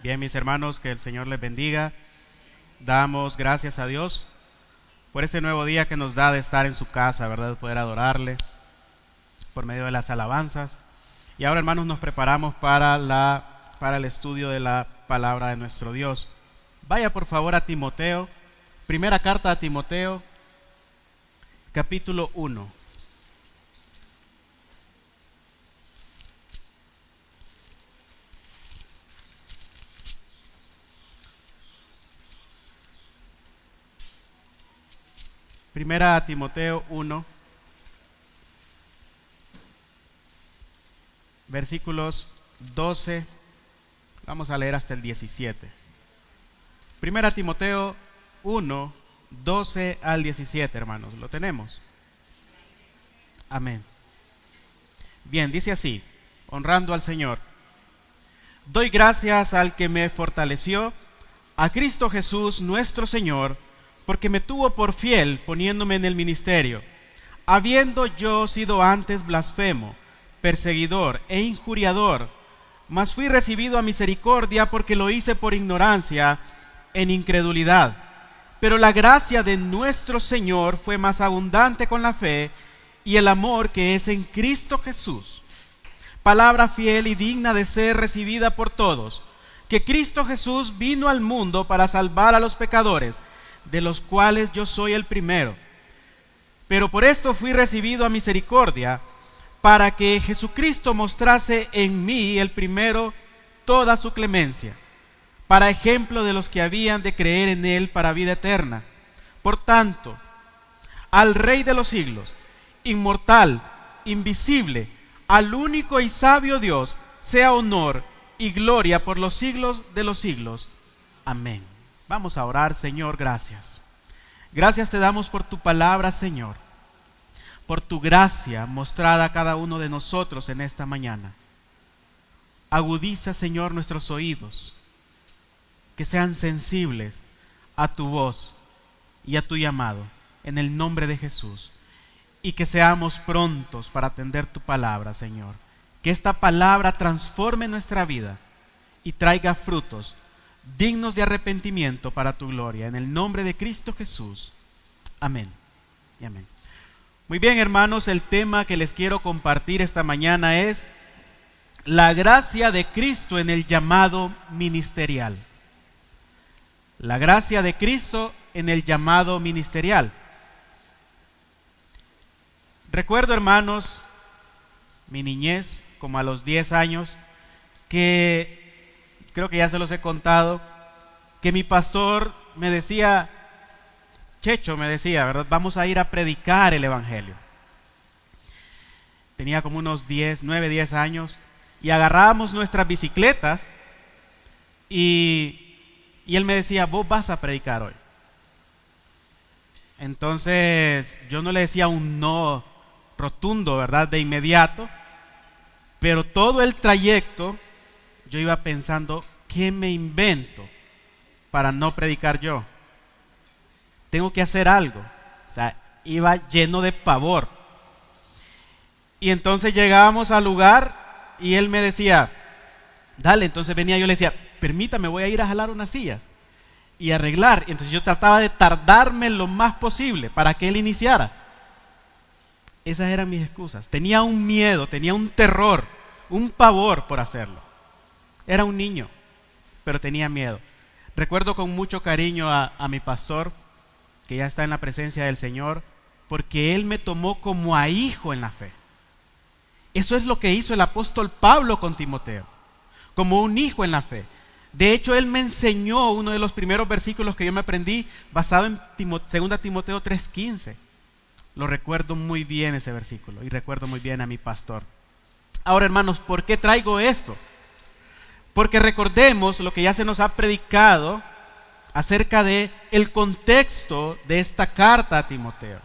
Bien, mis hermanos, que el Señor les bendiga. Damos gracias a Dios por este nuevo día que nos da de estar en su casa, ¿verdad? De poder adorarle por medio de las alabanzas. Y ahora, hermanos, nos preparamos para el estudio de la palabra de nuestro Dios. Vaya por favor a Timoteo, primera carta a Timoteo, capítulo 1. Primera a Timoteo 1, versículos 12, vamos a leer hasta el 17. Primera a Timoteo 1, 12 al 17, hermanos, ¿lo tenemos? Amén. Bien, dice así, honrando al Señor. Doy gracias al que me fortaleció, a Cristo Jesús nuestro Señor, porque me tuvo por fiel poniéndome en el ministerio, habiendo yo sido antes blasfemo, perseguidor e injuriador, mas fui recibido a misericordia porque lo hice por ignorancia en incredulidad. Pero la gracia de nuestro Señor fue más abundante con la fe y el amor que es en Cristo Jesús. Palabra fiel y digna de ser recibida por todos, que Cristo Jesús vino al mundo para salvar a los pecadores, de los cuales yo soy el primero. Pero por esto fui recibido a misericordia, para que Jesucristo mostrase en mí el primero toda su clemencia, para ejemplo de los que habían de creer en él para vida eterna. Por tanto, al Rey de los siglos, inmortal, invisible, al único y sabio Dios, sea honor y gloria por los siglos de los siglos. Amén. Vamos a orar. Señor, gracias. Gracias te damos por tu palabra, Señor, por tu gracia mostrada a cada uno de nosotros en esta mañana. Agudiza, Señor, nuestros oídos, que sean sensibles a tu voz y a tu llamado, en el nombre de Jesús, y que seamos prontos para atender tu palabra, Señor. Que esta palabra transforme nuestra vida y traiga frutos dignos de arrepentimiento para tu gloria, en el nombre de Cristo Jesús. Amén y amén. Muy bien, hermanos, el tema que les quiero compartir esta mañana es la gracia de Cristo en el llamado ministerial. La gracia de Cristo en el llamado ministerial. Recuerdo, hermanos, mi niñez, como a los 10 años, que creo que ya se los he contado, que mi pastor me decía, Checho me decía, ¿verdad? Vamos a ir a predicar el evangelio. Tenía como unos 9, 10 años, y agarrábamos nuestras bicicletas y él me decía, vos vas a predicar hoy. Entonces yo no le decía un no rotundo, ¿verdad? De inmediato, pero todo el trayecto yo iba pensando, ¿qué me invento para no predicar yo? Tengo que hacer algo. O sea, iba lleno de pavor. Y entonces llegábamos al lugar y él me decía, dale, entonces venía, yo le decía, permítame, voy a ir a jalar unas sillas y arreglar. Y entonces yo trataba de tardarme lo más posible para que él iniciara. Esas eran mis excusas. Tenía un miedo, tenía un terror, un pavor por hacerlo. Era un niño, pero tenía miedo. Recuerdo con mucho cariño a mi pastor, que ya está en la presencia del Señor, porque él me tomó como a hijo en la fe. Eso es lo que hizo el apóstol Pablo con Timoteo, como un hijo en la fe. De hecho, él me enseñó uno de los primeros versículos que yo me aprendí, basado en 2 Timoteo 3:15. Lo recuerdo muy bien ese versículo, y recuerdo muy bien a mi pastor. Ahora, hermanos, ¿por qué traigo esto? Porque recordemos lo que ya se nos ha predicado acerca de el contexto de esta carta a Timoteo.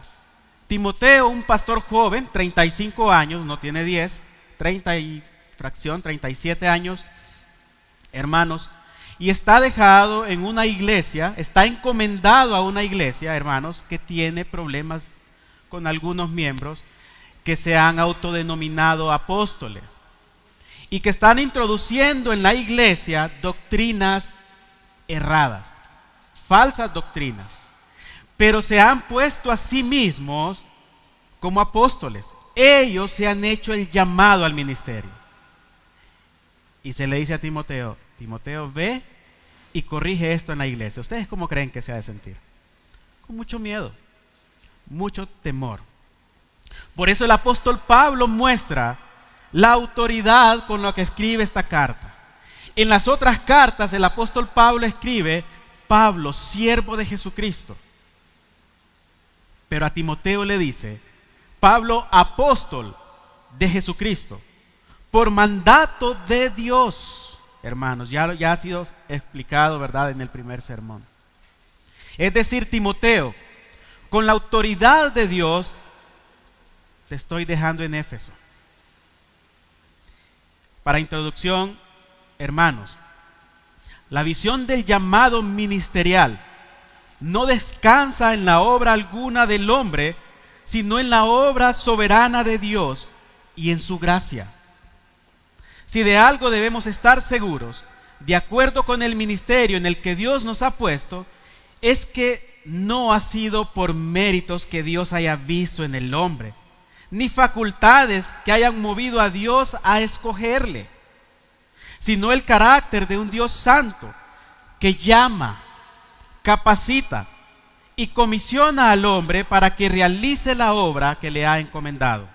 Timoteo, un pastor joven, 35 años, no tiene 10, 30 y fracción, 37 años, hermanos, y está dejado en una iglesia, está encomendado a una iglesia, hermanos, que tiene problemas con algunos miembros que se han autodenominado apóstoles. y que están introduciendo en la iglesia doctrinas erradas, falsas doctrinas, pero se han puesto a sí mismos como apóstoles. Ellos se han hecho el llamado al ministerio. Y se le dice a Timoteo: Timoteo, ve y corrige esto en la iglesia. ¿Ustedes cómo creen que se ha de sentir? Con mucho miedo, mucho temor. Por eso el apóstol Pablo muestra la autoridad con la que escribe esta carta. En las otras cartas el apóstol Pablo escribe: Pablo, siervo de Jesucristo. Pero a Timoteo le dice: Pablo, apóstol de Jesucristo, por mandato de Dios. Hermanos, ya ha sido explicado, ¿verdad?, en el primer sermón. Es decir, Timoteo, con la autoridad de Dios, te estoy dejando en Éfeso. Para introducción, hermanos, la visión del llamado ministerial no descansa en la obra alguna del hombre, sino en la obra soberana de Dios y en su gracia. Si de algo debemos estar seguros, de acuerdo con el ministerio en el que Dios nos ha puesto, es que no ha sido por méritos que Dios haya visto en el hombre, ni facultades que hayan movido a Dios a escogerle, sino el carácter de un Dios santo que llama, capacita y comisiona al hombre para que realice la obra que le ha encomendado.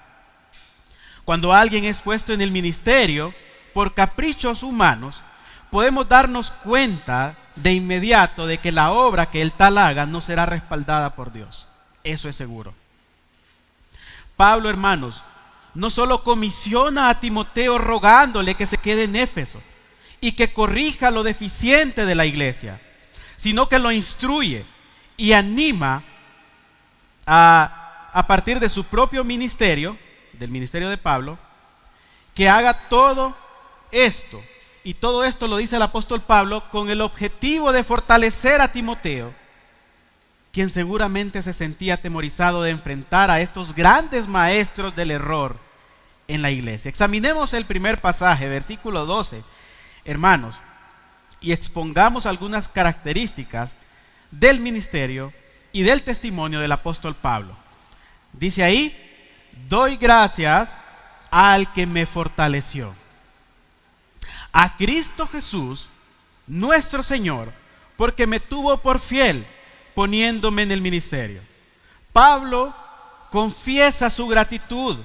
Cuando alguien es puesto en el ministerio por caprichos humanos, podemos darnos cuenta de inmediato de que la obra que él tal haga no será respaldada por Dios. Eso es seguro. Pablo, hermanos, no solo comisiona a Timoteo rogándole que se quede en Éfeso y que corrija lo deficiente de la iglesia, sino que lo instruye y anima a partir de su propio ministerio, del ministerio de Pablo, que haga todo esto. Y todo esto lo dice el apóstol Pablo con el objetivo de fortalecer a Timoteo, quien seguramente se sentía atemorizado de enfrentar a estos grandes maestros del error en la iglesia. Examinemos el primer pasaje, versículo 12, hermanos, y expongamos algunas características del ministerio y del testimonio del apóstol Pablo. Dice ahí: doy gracias al que me fortaleció, a Cristo Jesús, nuestro Señor, porque me tuvo por fiel, poniéndome en el ministerio. Pablo confiesa su gratitud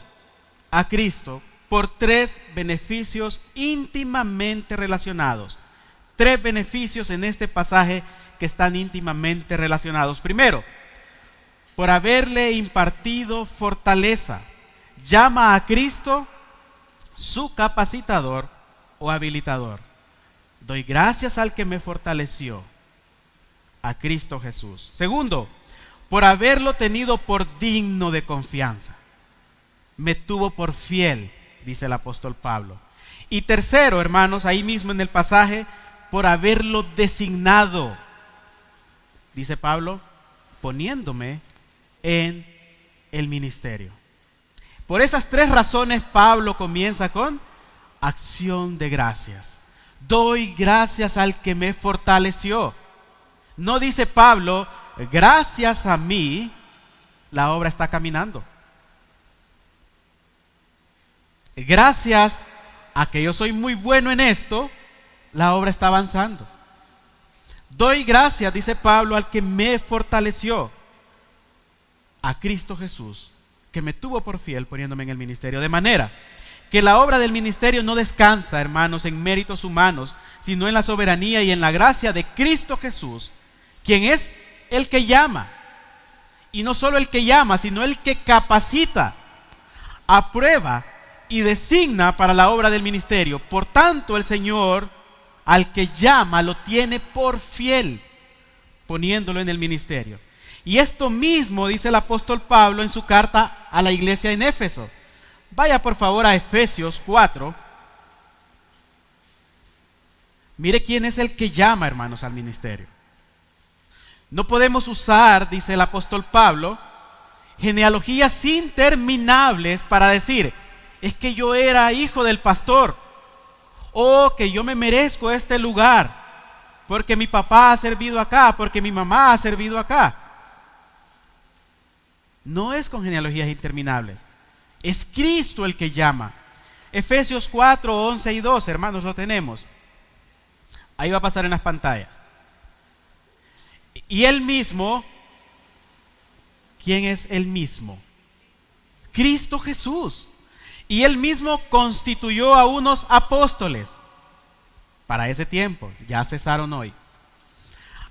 a Cristo por tres beneficios íntimamente relacionados. Tres beneficios en este pasaje que están íntimamente relacionados. Primero, por haberle impartido fortaleza. Llama a Cristo su capacitador o habilitador. Doy gracias al que me fortaleció, a Cristo Jesús. Segundo, por haberlo tenido por digno de confianza. Me tuvo por fiel, dice el apóstol Pablo. Y tercero, hermanos, ahí mismo en el pasaje, por haberlo designado, dice Pablo, poniéndome en el ministerio. Por esas tres razones Pablo comienza con acción de gracias. Doy gracias al que me fortaleció. No dice Pablo, gracias a mí la obra está caminando. Gracias a que yo soy muy bueno en esto, la obra está avanzando. Doy gracias, dice Pablo, al que me fortaleció, a Cristo Jesús, que me tuvo por fiel poniéndome en el ministerio. De manera que la obra del ministerio no descansa, hermanos, en méritos humanos, sino en la soberanía y en la gracia de Cristo Jesús, quien es el que llama. Y no solo el que llama, sino el que capacita, aprueba y designa para la obra del ministerio. Por tanto, el Señor, al que llama, lo tiene por fiel, poniéndolo en el ministerio. Y esto mismo dice el apóstol Pablo en su carta a la iglesia en Éfeso. Vaya por favor a Efesios 4. Mire quién es el que llama, hermanos, al ministerio. No podemos usar, dice el apóstol Pablo, genealogías interminables para decir, es que yo era hijo del pastor, oh, que yo me merezco este lugar, porque mi papá ha servido acá, porque mi mamá ha servido acá. No es con genealogías interminables, es Cristo el que llama. Efesios 4, 11 y 12, hermanos, lo tenemos. Ahí va a pasar en las pantallas. Y Él mismo, ¿quién es Él mismo? Cristo Jesús. Y Él mismo constituyó a unos apóstoles para ese tiempo, ya cesaron hoy.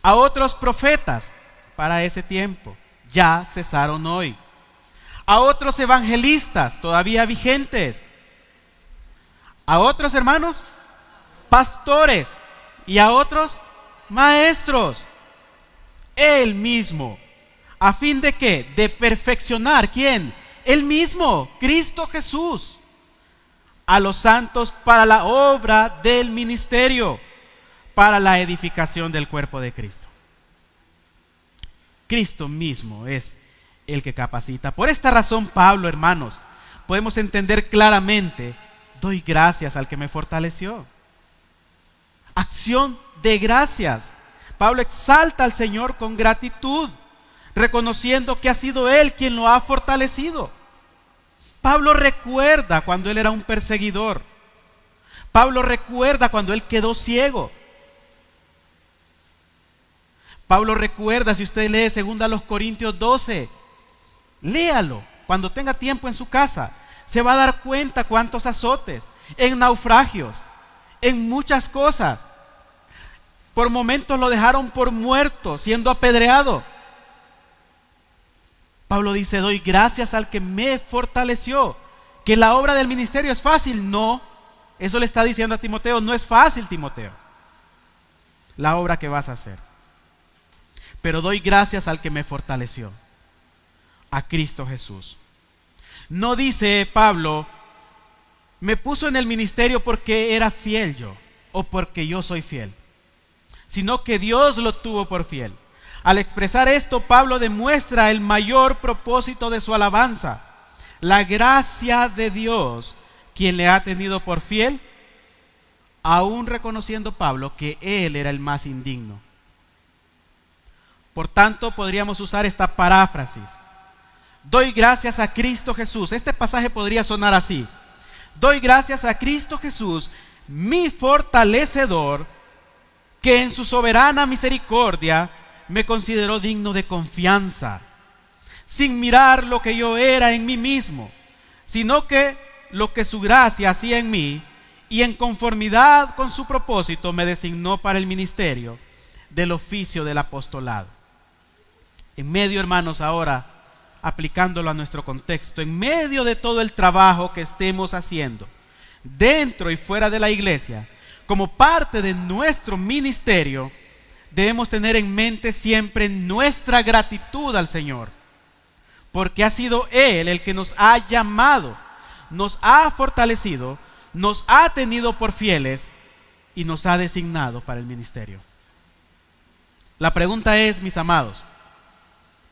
A otros profetas para ese tiempo, ya cesaron hoy. A otros evangelistas todavía vigentes. A otros, hermanos, pastores. Y a otros, maestros. Él mismo. ¿A fin de qué? De perfeccionar. ¿Quién? Él mismo, Cristo Jesús. A los santos para la obra del ministerio, para la edificación del cuerpo de Cristo. Cristo mismo es el que capacita. Por esta razón, Pablo, hermanos, podemos entender claramente: doy gracias al que me fortaleció. Acción de gracias. Pablo exalta al Señor con gratitud, reconociendo que ha sido Él quien lo ha fortalecido. Pablo recuerda cuando él era un perseguidor. Pablo recuerda cuando él quedó ciego. Pablo recuerda, si usted lee 2 Corintios 12, léalo cuando tenga tiempo en su casa. Se va a dar cuenta cuántos azotes, en naufragios, en muchas cosas. Por momentos lo dejaron por muerto, siendo apedreado. Pablo dice: doy gracias al que me fortaleció. ¿Que la obra del ministerio es fácil? No, eso le está diciendo a Timoteo. No es fácil, Timoteo, la obra que vas a hacer. Pero doy gracias al que me fortaleció, a Cristo Jesús. No dice Pablo: me puso en el ministerio porque era fiel yo, o porque yo soy fiel, sino que Dios lo tuvo por fiel. Al expresar esto, Pablo demuestra el mayor propósito de su alabanza: la gracia de Dios, quien le ha tenido por fiel, aún reconociendo Pablo que él era el más indigno. Por tanto, podríamos usar esta paráfrasis: doy gracias a Cristo Jesús. Este pasaje podría sonar así: doy gracias a Cristo Jesús, mi fortalecedor, que en su soberana misericordia me consideró digno de confianza, sin mirar lo que yo era en mí mismo, sino que lo que su gracia hacía en mí, y en conformidad con su propósito me designó para el ministerio del oficio del apostolado. En medio, hermanos, ahora aplicándolo a nuestro contexto, en medio de todo el trabajo que estemos haciendo, dentro y fuera de la iglesia, como parte de nuestro ministerio, debemos tener en mente siempre nuestra gratitud al Señor, porque ha sido Él el que nos ha llamado, nos ha fortalecido, nos ha tenido por fieles y nos ha designado para el ministerio. La pregunta es, mis amados,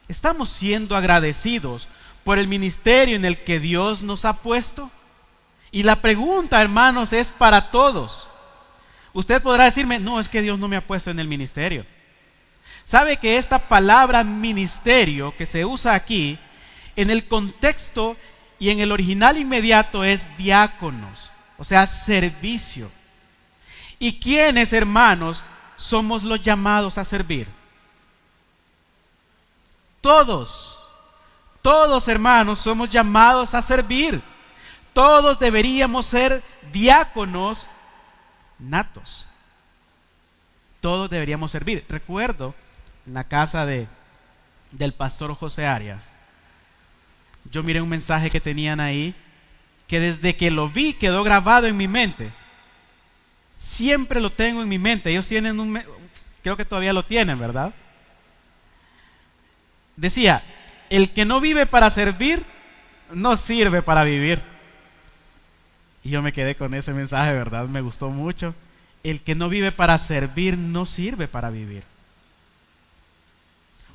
¿estamos siendo agradecidos por el ministerio en el que Dios nos ha puesto? Y la pregunta, hermanos, es para todos. Usted podrá decirme: no, es que Dios no me ha puesto en el ministerio. ¿Sabe que esta palabra ministerio que se usa aquí, en el contexto y en el original inmediato, es diáconos, o sea, servicio? ¿Y quiénes, hermanos, somos los llamados a servir? Todos, hermanos, somos llamados a servir. Todos deberíamos ser diáconos natos. Todos deberíamos servir. Recuerdo en la casa del pastor José Arias, yo miré un mensaje que tenían ahí, que desde que lo vi quedó grabado en mi mente. Siempre lo tengo en mi mente. Ellos tienen creo que todavía lo tienen, ¿verdad? Decía: el que no vive para servir, no sirve para vivir. Y yo me quedé con ese mensaje, ¿verdad? Me gustó mucho. El que no vive para servir, no sirve para vivir.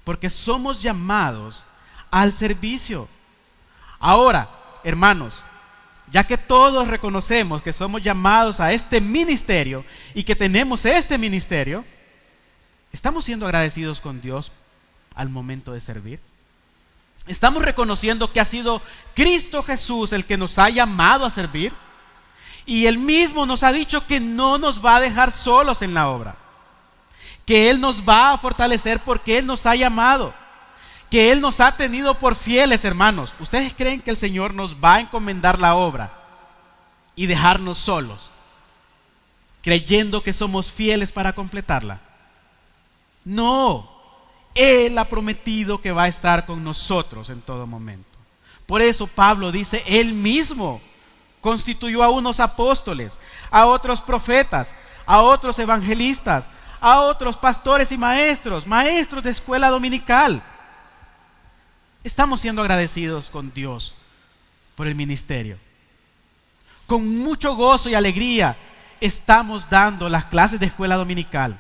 Porque somos llamados al servicio. Ahora, hermanos, ya que todos reconocemos que somos llamados a este ministerio y que tenemos este ministerio, ¿estamos siendo agradecidos con Dios al momento de servir? ¿Estamos reconociendo que ha sido Cristo Jesús el que nos ha llamado a servir? Y Él mismo nos ha dicho que no nos va a dejar solos en la obra, que Él nos va a fortalecer porque Él nos ha llamado, que Él nos ha tenido por fieles, hermanos. ¿Ustedes creen que el Señor nos va a encomendar la obra y dejarnos solos, creyendo que somos fieles para completarla? No, Él ha prometido que va a estar con nosotros en todo momento. Por eso Pablo dice, Él mismo constituyó a unos apóstoles, a otros profetas, a otros evangelistas, a otros pastores y maestros de escuela dominical. Estamos siendo agradecidos con Dios por el ministerio. Con mucho gozo y alegría estamos dando las clases de escuela dominical.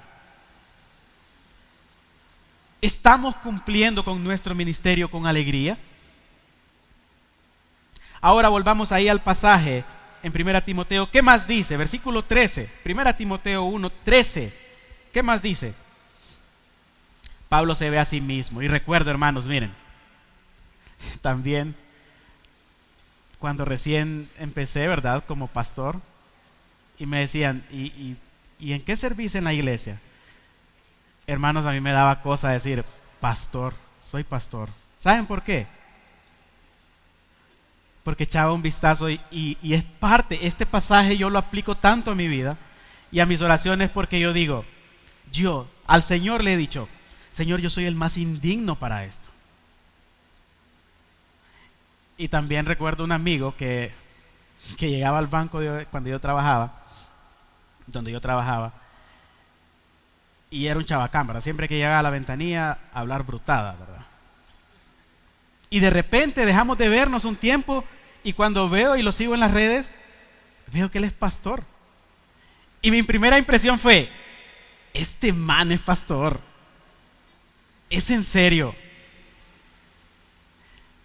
¿Estamos cumpliendo con nuestro ministerio con alegría? Ahora volvamos ahí al pasaje en 1 Timoteo. ¿Qué más dice? Versículo 13. 1 Timoteo 1, 13. ¿Qué más dice? Pablo se ve a sí mismo. Y recuerdo, hermanos, miren, también cuando recién empecé, ¿verdad?, como pastor, y me decían, ¿y en qué servís en la iglesia? Hermanos, a mí me daba cosa decir, pastor, soy pastor. ¿Saben por qué? Porque echaba un vistazo y es parte, este pasaje yo lo aplico tanto a mi vida y a mis oraciones, porque yo digo, yo al Señor le he dicho, Señor, yo soy el más indigno para esto. Y también recuerdo un amigo que llegaba al banco cuando yo trabajaba, donde yo trabajaba, y era un chabacán, ¿verdad? Siempre que llegaba a la ventanilla a hablar brutada, ¿verdad? Y de repente dejamos de vernos un tiempo, y cuando veo y lo sigo en las redes, veo que él es pastor. Y mi primera impresión fue, este man es pastor. ¿Es en serio?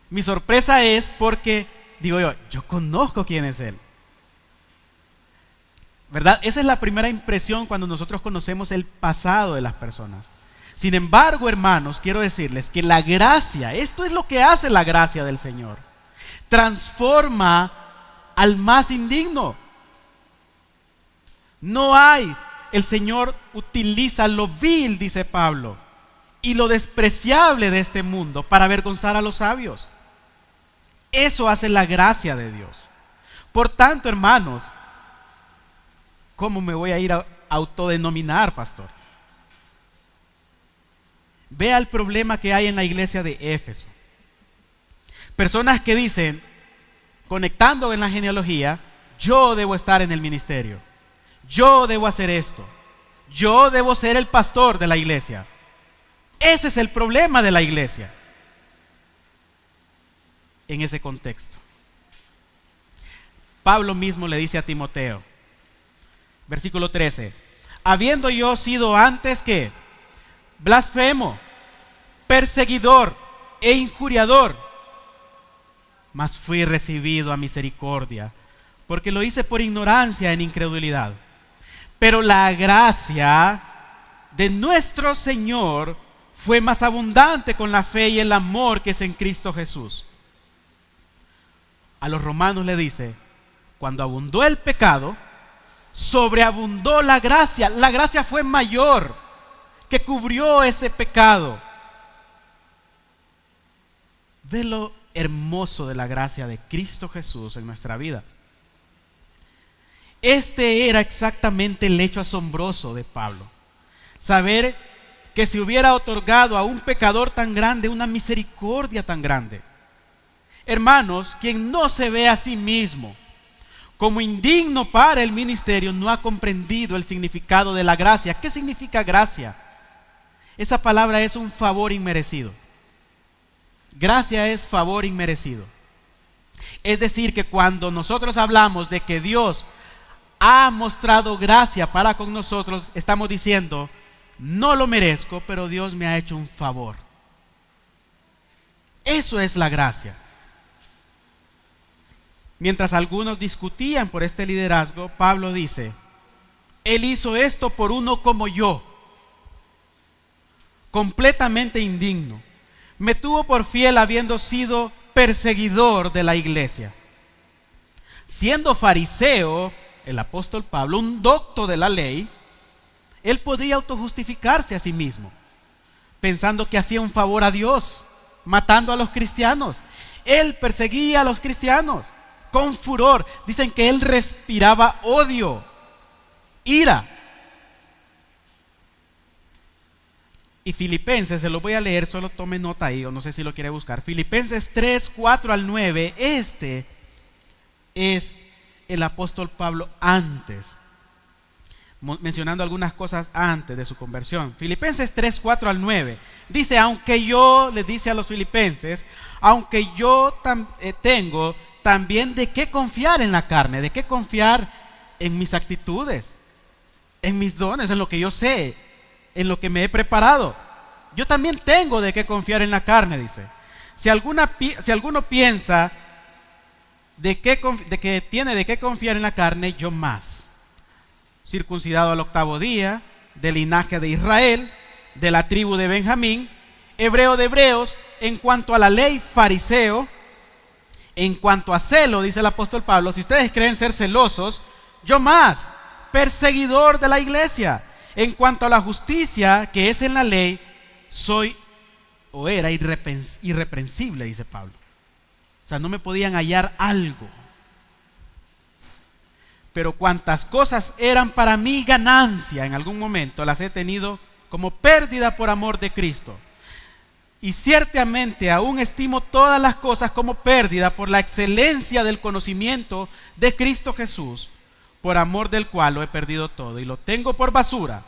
Mi sorpresa es porque, digo yo conozco quién es él. ¿Verdad? Esa es la primera impresión cuando nosotros conocemos el pasado de las personas. Sin embargo, hermanos, quiero decirles que la gracia, esto es lo que hace la gracia del Señor, transforma al más indigno. No hay, el Señor utiliza lo vil, dice Pablo, y lo despreciable de este mundo para avergonzar a los sabios. Eso hace la gracia de Dios. Por tanto, hermanos, ¿cómo me voy a ir a autodenominar pastor? Vea el problema que hay en la iglesia de Éfeso. Personas que dicen, conectando en la genealogía, yo debo estar en el ministerio, yo debo hacer esto, yo debo ser el pastor de la iglesia. Ese es el problema de la iglesia en ese contexto. Pablo mismo le dice a Timoteo, versículo 13, habiendo yo sido antes que blasfemo, perseguidor e injuriador, mas fui recibido a misericordia, porque lo hice por ignorancia en incredulidad. Pero la gracia de nuestro Señor fue más abundante con la fe y el amor que es en Cristo Jesús. A los romanos le dice, cuando abundó el pecado, sobreabundó la gracia. La gracia fue mayor, que cubrió ese pecado. Ve lo hermoso de la gracia de Cristo Jesús en nuestra vida. Este era exactamente el hecho asombroso de Pablo. Saber que se hubiera otorgado a un pecador tan grande una misericordia tan grande. Hermanos, quien no se ve a sí mismo como indigno para el ministerio no ha comprendido el significado de la gracia. ¿Qué significa gracia? Esa palabra es un favor inmerecido. Gracia es favor inmerecido. Es decir, que cuando nosotros hablamos de que Dios ha mostrado gracia para con nosotros, estamos diciendo, no lo merezco, pero Dios me ha hecho un favor. Eso es la gracia. Mientras algunos discutían por este liderazgo, Pablo dice: Él hizo esto por uno como yo, completamente indigno. Me tuvo por fiel habiendo sido perseguidor de la iglesia. Siendo fariseo, el apóstol Pablo, un docto de la ley, él podía autojustificarse a sí mismo, pensando que hacía un favor a Dios, matando a los cristianos. Él perseguía a los cristianos con furor. Dicen que él respiraba odio, ira. Y Filipenses, se lo voy a leer, solo tome nota ahí, o no sé si lo quiere buscar. Filipenses 3, 4 al 9, este es el apóstol Pablo antes, mencionando algunas cosas antes de su conversión. Filipenses 3, 4 al 9, dice: aunque yo, les dice a los filipenses, aunque yo tengo también de qué confiar en la carne, de qué confiar en mis actitudes, en mis dones, en lo que yo sé, en lo que me he preparado. Yo también tengo de qué confiar en la carne, dice. Si alguno piensa de que tiene de qué confiar en la carne, yo más. Circuncidado al 8º día, del linaje de Israel, de la tribu de Benjamín, hebreo de hebreos, en cuanto a la ley, fariseo, en cuanto a celo, dice el apóstol Pablo, si ustedes creen ser celosos, yo más, perseguidor de la iglesia. En cuanto a la justicia que es en la ley, soy o era irreprensible, dice Pablo. O sea, no me podían hallar algo. Pero cuantas cosas eran para mí ganancia en algún momento, las he tenido como pérdida por amor de Cristo. Y ciertamente aún estimo todas las cosas como pérdida por la excelencia del conocimiento de Cristo Jesús, por amor del cual lo he perdido todo y lo tengo por basura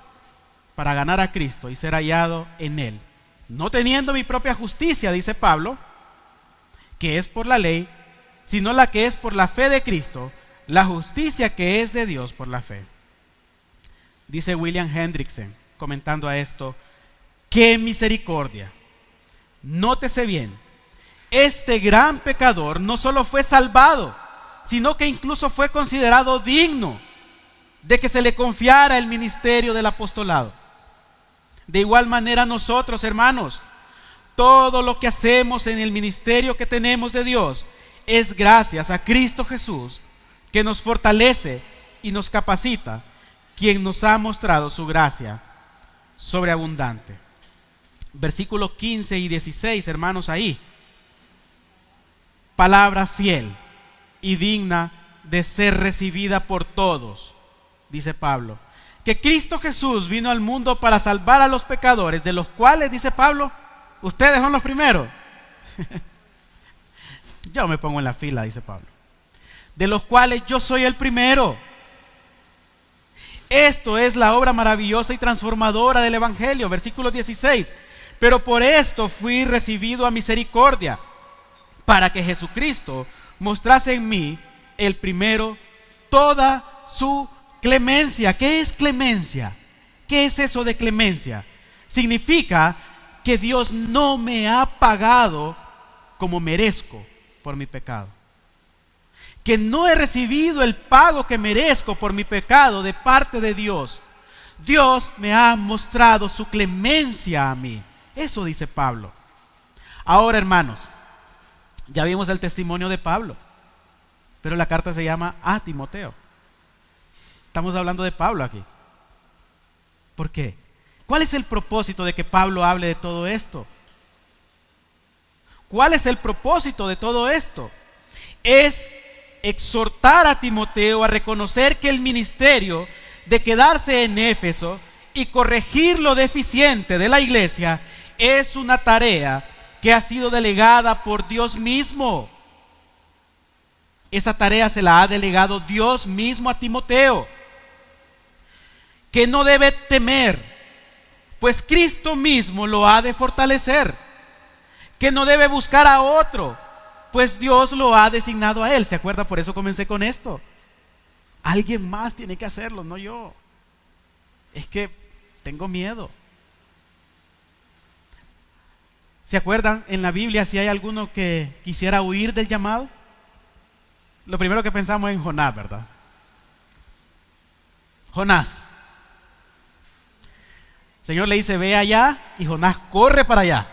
para ganar a Cristo y ser hallado en Él, no teniendo mi propia justicia, dice Pablo, que es por la ley, sino la que es por la fe de Cristo, la justicia que es de Dios por la fe. Dice William Hendrickson, comentando a esto: ¡qué misericordia! Nótese bien, este gran pecador no solo fue salvado, sino que incluso fue considerado digno de que se le confiara el ministerio del apostolado. De igual manera nosotros, hermanos, todo lo que hacemos en el ministerio que tenemos de Dios es gracias a Cristo Jesús, que nos fortalece y nos capacita, quien nos ha mostrado su gracia sobreabundante. Versículos 15 y 16, hermanos, ahí. Palabra fiel y digna de ser recibida por todos, dice Pablo, que Cristo Jesús vino al mundo para salvar a los pecadores, de los cuales, dice Pablo, ustedes son los primeros. Yo me pongo en la fila, dice Pablo, de los cuales yo soy el primero. Esto es la obra maravillosa y transformadora del Evangelio, versículo 16. Pero por esto fui recibido a misericordia, para que Jesucristo mostrase en mí, el primero, toda su clemencia. ¿Qué es clemencia? ¿Qué es eso de clemencia? Significa que Dios no me ha pagado como merezco por mi pecado. Que no he recibido el pago que merezco por mi pecado de parte de Dios. Dios me ha mostrado su clemencia a mí. Eso dice Pablo. Ahora, hermanos, ya vimos el testimonio de Pablo, pero la carta se llama a Timoteo. Estamos hablando de Pablo aquí. ¿Por qué? ¿Cuál es el propósito de que Pablo hable de todo esto? ¿Cuál es el propósito de todo esto? Es exhortar a Timoteo a reconocer que el ministerio de quedarse en Éfeso y corregir lo deficiente de la iglesia es una tarea que ha sido delegada por Dios mismo. Esa tarea se la ha delegado Dios mismo a Timoteo, que no debe temer, pues Cristo mismo lo ha de fortalecer. Que no debe buscar a otro, pues Dios lo ha designado a él. ¿Se acuerda? Por eso comencé con esto. Alguien más tiene que hacerlo, no yo. Es que tengo miedo. ¿Se acuerdan en la Biblia si hay alguno que quisiera huir del llamado? lo primero que pensamos es en Jonás, ¿verdad? Jonás. El Señor le dice, ve allá, y Jonás corre para allá.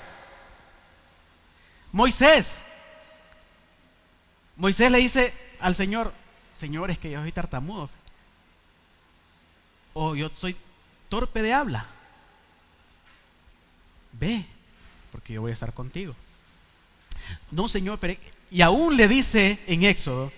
Moisés le dice al Señor, Señor, es que yo soy tartamudo, o yo soy torpe de habla. Ve, porque yo voy a estar contigo. No, Señor, pero... Y aún le dice en Éxodo,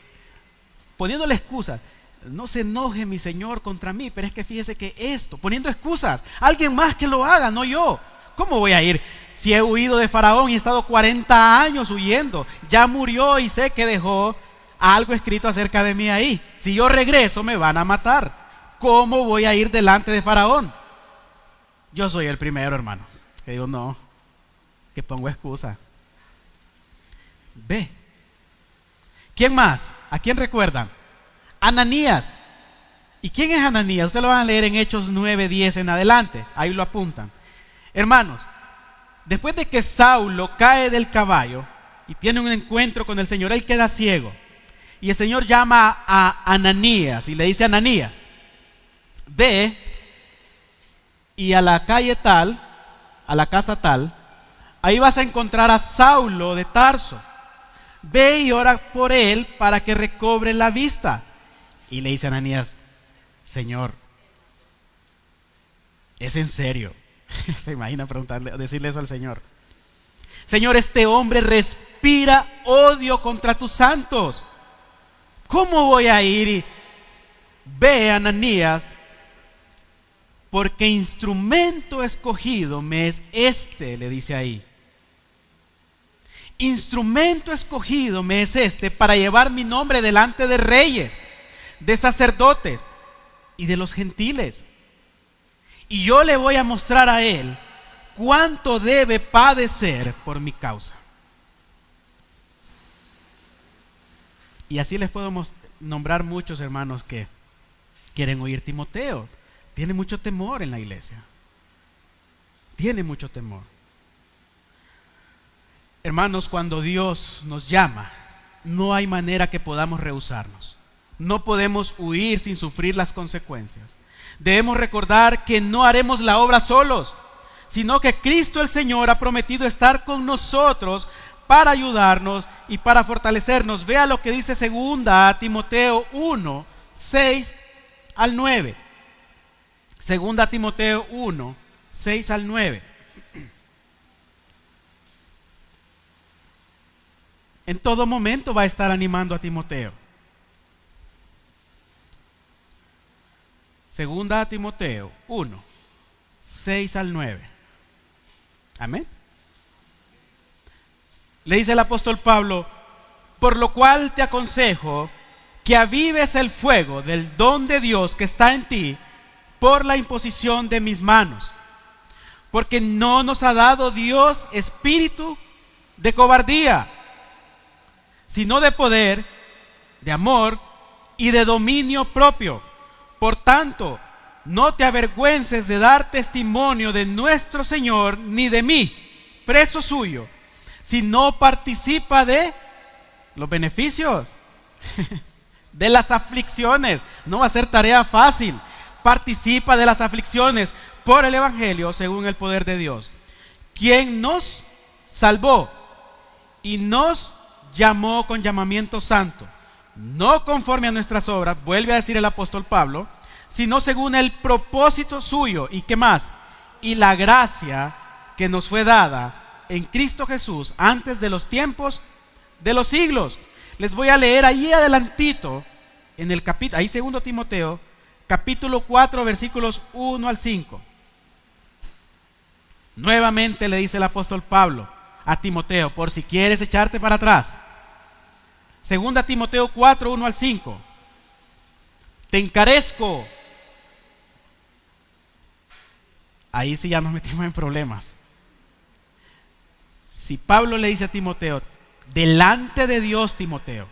poniéndole excusas, no se enoje mi Señor contra mí, pero es que fíjese que esto, poniendo excusas, alguien más que lo haga, no yo. ¿Cómo voy a ir? Si he huido de Faraón y he estado 40 años huyendo, ya murió y sé que dejó algo escrito acerca de mí ahí. Si yo regreso me van a matar. ¿Cómo voy a ir delante de Faraón? Yo soy el primero, hermano, que digo no, que pongo excusa. Ve. ¿Quién más? ¿A quién recuerdan? Ananías. ¿Y quién es Ananías? Ustedes lo van a leer en Hechos 9, 10 en adelante. Ahí lo apuntan. Hermanos, después de que Saulo cae del caballo y tiene un encuentro con el Señor, él queda ciego. Y el Señor llama a Ananías y le dice a Ananías, ve y a la calle tal, a la casa tal, ahí vas a encontrar a Saulo de Tarso. Ve y ora por él para que recobre la vista. Y le dice a Ananías, Señor, ¿es en serio? Se imagina decirle eso al Señor. Señor, este hombre respira odio contra tus santos. ¿Cómo voy a ir? Y ve, Ananías, porque instrumento escogido me es este, le dice ahí. Instrumento escogido me es este para llevar mi nombre delante de reyes, de sacerdotes y de los gentiles. Y yo le voy a mostrar a él cuánto debe padecer por mi causa. Y así les puedo nombrar muchos hermanos que quieren oír Timoteo. Tiene mucho temor en la iglesia. Tiene mucho temor. Hermanos, cuando Dios nos llama, no hay manera que podamos rehusarnos. No podemos huir sin sufrir las consecuencias. Debemos recordar que no haremos la obra solos, sino que Cristo el Señor ha prometido estar con nosotros para ayudarnos y para fortalecernos. Vea lo que dice 2 Timoteo 1, 6 al 9. 2 Timoteo 1, 6 al 9. En todo momento va a estar animando a Timoteo. 2 Timoteo 1, 6 al 9. Amén. Le dice el apóstol Pablo, por lo cual te aconsejo que avives el fuego del don de Dios que está en ti por la imposición de mis manos. Porque no nos ha dado Dios espíritu de cobardía, sino de poder, de amor y de dominio propio. Por tanto, no te avergüences de dar testimonio de nuestro Señor, ni de mí, preso suyo, sino participa de los beneficios, de las aflicciones. No va a ser tarea fácil. Participa de las aflicciones por el Evangelio según el poder de Dios, quien nos salvó y nos llamó con llamamiento santo, no conforme a nuestras obras, vuelve a decir el apóstol Pablo, sino según el propósito suyo. ¿Y qué más? Y la gracia que nos fue dada en Cristo Jesús antes de los tiempos de los siglos. Les voy a leer ahí adelantito, en el capítulo, ahí 2 Timoteo, capítulo 4, versículos 1 al 5. Nuevamente le dice el apóstol Pablo a Timoteo, por si quieres echarte para atrás. 2 Timoteo 4, 1 al 5. Te encarezco. Ahí sí ya nos metimos en problemas. Si Pablo le dice a Timoteo, delante de Dios, Timoteo,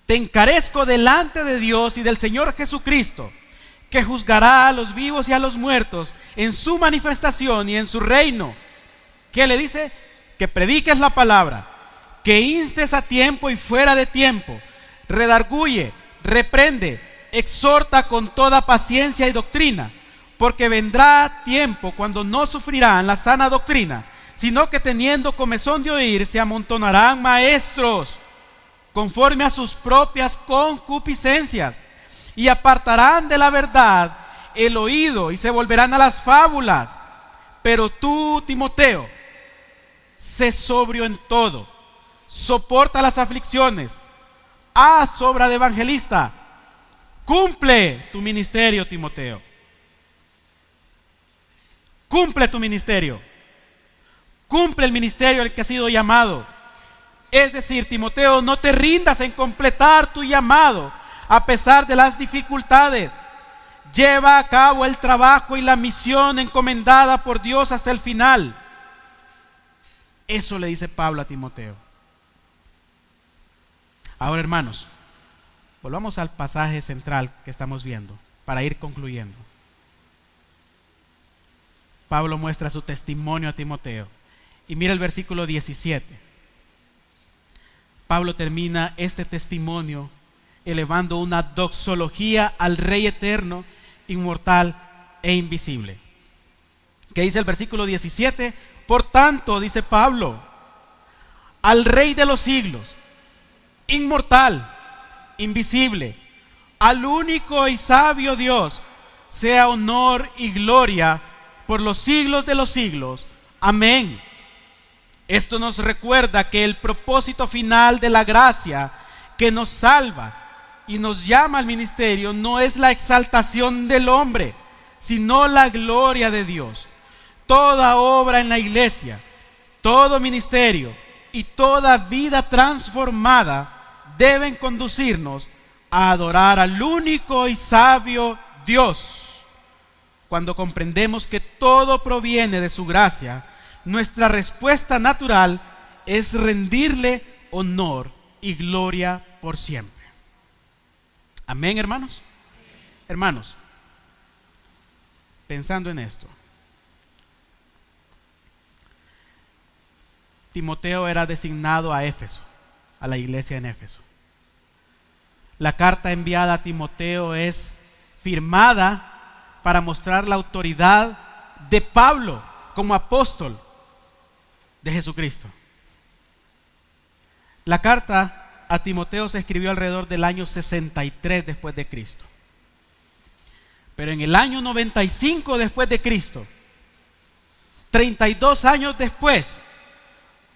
te encarezco delante de Dios y del Señor Jesucristo, que juzgará a los vivos y a los muertos en su manifestación y en su reino. ¿Qué le dice? Que prediques la palabra, que instes a tiempo y fuera de tiempo, redarguye, reprende, exhorta con toda paciencia y doctrina, porque vendrá tiempo cuando no sufrirán la sana doctrina, sino que teniendo comezón de oír, se amontonarán maestros conforme a sus propias concupiscencias, y apartarán de la verdad el oído y se volverán a las fábulas. Pero tú, Timoteo, sé sobrio en todo, soporta las aflicciones, haz obra de evangelista, cumple tu ministerio, Timoteo. Cumple tu ministerio. Cumple el ministerio al que has sido llamado. Es decir, Timoteo, no te rindas en completar tu llamado a pesar de las dificultades. Lleva a cabo el trabajo y la misión encomendada por Dios hasta el final. Eso le dice Pablo a Timoteo. Ahora, hermanos, volvamos al pasaje central que estamos viendo para ir concluyendo. Pablo muestra su testimonio a Timoteo. Y mira el versículo 17. Pablo termina este testimonio elevando una doxología al Rey eterno, inmortal e invisible. ¿Qué dice el versículo 17? Por tanto, dice Pablo, al Rey de los siglos, inmortal, invisible, al único y sabio Dios, sea honor y gloria por los siglos de los siglos. Amén. Esto nos recuerda que el propósito final de la gracia que nos salva y nos llama al ministerio no es la exaltación del hombre, sino la gloria de Dios. Toda obra en la iglesia, todo ministerio y toda vida transformada deben conducirnos a adorar al único y sabio Dios. Cuando comprendemos que todo proviene de su gracia, nuestra respuesta natural es rendirle honor y gloria por siempre. Amén, hermanos. Hermanos, pensando en esto, Timoteo era designado a Éfeso, a la iglesia en Éfeso. La carta enviada a Timoteo es firmada para mostrar la autoridad de Pablo como apóstol de Jesucristo. La carta a Timoteo se escribió alrededor del año 63 después de Cristo. Pero en el año 95 después de Cristo, 32 años después,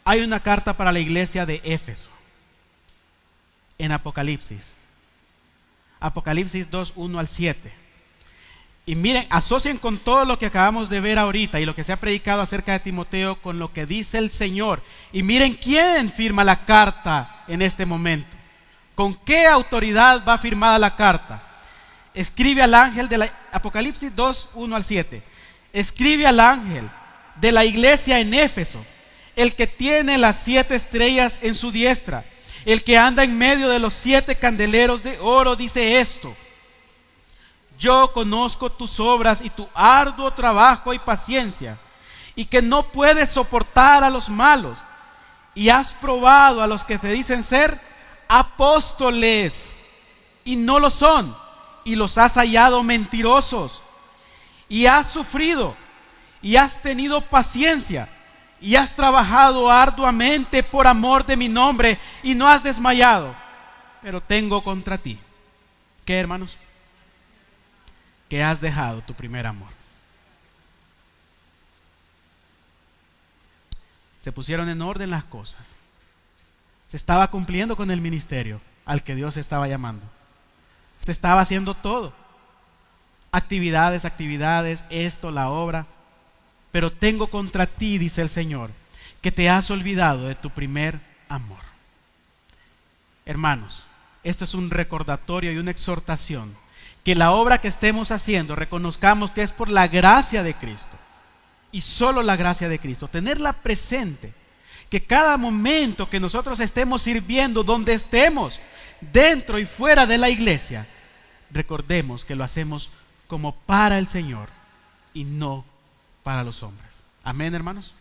hay una carta para la iglesia de Éfeso en Apocalipsis. Apocalipsis 2, 1 al 7. Y miren, asocien con todo lo que acabamos de ver ahorita y lo que se ha predicado acerca de Timoteo con lo que dice el Señor. Y miren quién firma la carta en este momento. ¿Con qué autoridad va firmada la carta? Escribe al ángel de la Apocalipsis 2, 1 al 7. Escribe al ángel de la iglesia en Éfeso, el que tiene las 7 estrellas en su diestra, el que anda en medio de los 7 candeleros de oro, dice esto: yo conozco tus obras y tu arduo trabajo y paciencia, y que no puedes soportar a los malos, y has probado a los que te dicen ser apóstoles y no lo son, y los has hallado mentirosos, y has sufrido y has tenido paciencia y has trabajado arduamente por amor de mi nombre y no has desmayado. Pero tengo contra ti, ¿qué, hermanos? Que has dejado tu primer amor. Se pusieron en orden las cosas. Se estaba cumpliendo con el ministerio al que Dios estaba llamando. Se estaba haciendo todo. Actividades, esto, la obra. Pero tengo contra ti, dice el Señor, que te has olvidado de tu primer amor. Hermanos, esto es un recordatorio y una exhortación. Que la obra que estemos haciendo reconozcamos que es por la gracia de Cristo y solo la gracia de Cristo. Tenerla presente, que cada momento que nosotros estemos sirviendo, donde estemos, dentro y fuera de la iglesia, recordemos que lo hacemos como para el Señor y no para los hombres. Amén, hermanos.